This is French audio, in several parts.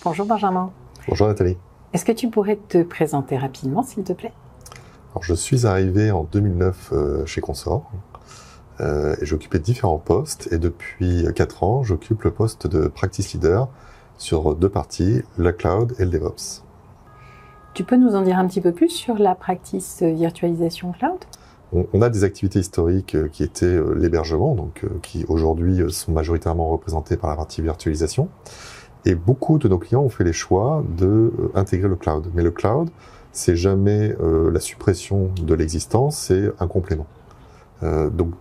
Bonjour Benjamin. Bonjour Nathalie. Est-ce que tu pourrais te présenter rapidement, s'il te plaît? Alors, je suis arrivé en 2009 chez Consort et j'occupais différents postes et depuis 4 ans, j'occupe le poste de Practice Leader sur 2 parties, le Cloud et le DevOps. Tu peux nous en dire un petit peu plus sur la practice virtualisation cloud? On a des activités historiques qui étaient l'hébergement, donc qui aujourd'hui sont majoritairement représentées par la partie virtualisation. Et beaucoup de nos clients ont fait les choix d'intégrer le cloud. Mais le cloud, c'est jamais la suppression de l'existence, c'est un complément. Donc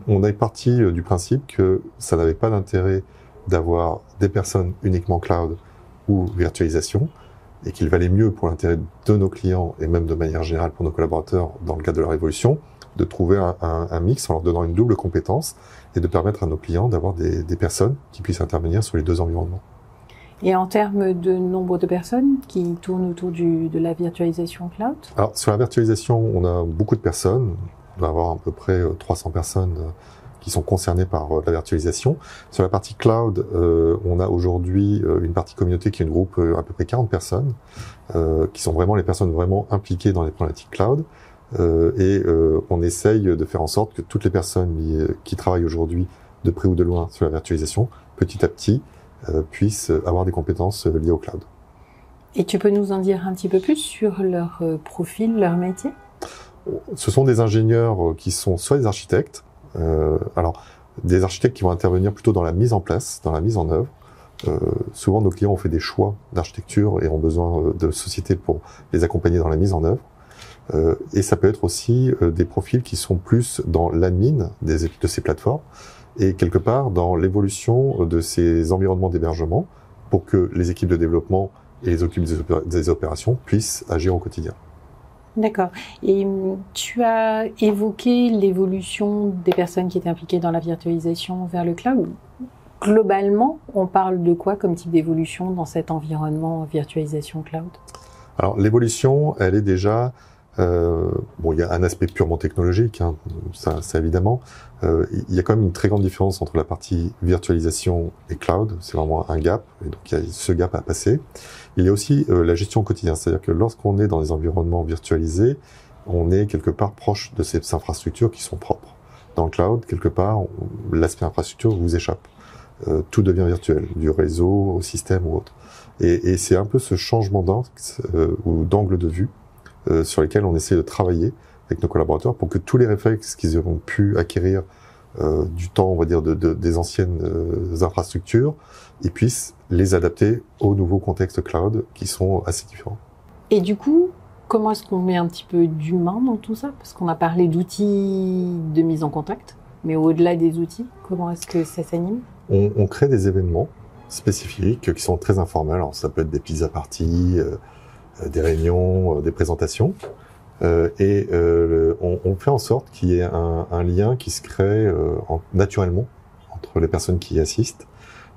on est parti du principe que ça n'avait pas d'intérêt d'avoir des personnes uniquement cloud ou virtualisation, et qu'il valait mieux pour l'intérêt de nos clients et même de manière générale pour nos collaborateurs dans le cadre de leur évolution, de trouver un mix en leur donnant une double compétence et de permettre à nos clients d'avoir des personnes qui puissent intervenir sur les 2 environnements. Et en termes de nombre de personnes qui tournent autour de la virtualisation cloud? Alors, sur la virtualisation, on a beaucoup de personnes. On doit avoir à peu près 300 personnes qui sont concernées par la virtualisation. Sur la partie cloud, on a aujourd'hui une partie communauté qui regroupe à peu près 40 personnes, qui sont vraiment les personnes vraiment impliquées dans les problématiques cloud. On essaye de faire en sorte que toutes les personnes qui travaillent aujourd'hui de près ou de loin sur la virtualisation, petit à petit, puissent avoir des compétences liées au cloud. Et tu peux nous en dire un petit peu plus sur leur profil, leur métier? Ce sont des ingénieurs qui sont soit des architectes, des architectes qui vont intervenir plutôt dans la mise en place, dans la mise en œuvre. Souvent, nos clients ont fait des choix d'architecture et ont besoin de sociétés pour les accompagner dans la mise en œuvre. Et ça peut être aussi des profils qui sont plus dans l'admin de ces plateformes et quelque part dans l'évolution de ces environnements d'hébergement pour que les équipes de développement et les équipes des opérations puissent agir au quotidien. D'accord. Et tu as évoqué l'évolution des personnes qui étaient impliquées dans la virtualisation vers le cloud. Globalement, on parle de quoi comme type d'évolution dans cet environnement virtualisation cloud? Alors, l'évolution, elle est déjà... il y a un aspect purement technologique, hein, ça évidemment. Il y a quand même une très grande différence entre la partie virtualisation et cloud. C'est vraiment un gap, et donc il y a ce gap à passer. Il y a aussi la gestion au quotidien, c'est-à-dire que lorsqu'on est dans des environnements virtualisés, on est quelque part proche de ces infrastructures qui sont propres. Dans le cloud, quelque part, l'aspect infrastructure vous échappe. Tout devient virtuel, du réseau au système ou autre. Et c'est un peu ce changement ou d'angle de vue sur lesquels on essaie de travailler avec nos collaborateurs pour que tous les réflexes qu'ils auront pu acquérir du temps, on va dire, des anciennes infrastructures, ils puissent les adapter aux nouveaux contextes cloud qui sont assez différents. Et du coup, comment est-ce qu'on met un petit peu d'humain dans tout ça? Parce qu'on a parlé d'outils de mise en contact, mais au-delà des outils, comment est-ce que ça s'anime? On crée des événements spécifiques qui sont très informels. Alors, ça peut être des pizza parties, des réunions, des présentations. On fait en sorte qu'il y ait un lien qui se crée naturellement entre les personnes qui y assistent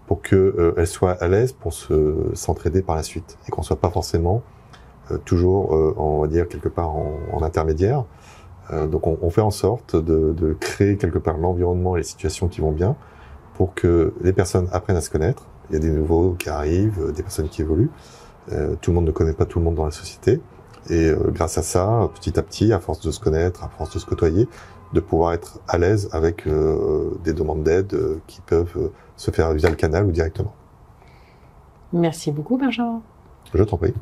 pour qu'elles soient à l'aise pour s'entraider par la suite et qu'on soit pas forcément toujours, on va dire, quelque part en intermédiaire. Donc on fait en sorte de créer quelque part l'environnement et les situations qui vont bien pour que les personnes apprennent à se connaître. Il y a des nouveaux qui arrivent, des personnes qui évoluent. Tout le monde ne connaît pas tout le monde dans la société. Et grâce à ça, petit à petit, à force de se connaître, à force de se côtoyer, de pouvoir être à l'aise avec des demandes d'aide qui peuvent se faire via le canal ou directement. Merci beaucoup, Benjamin. Je t'en prie.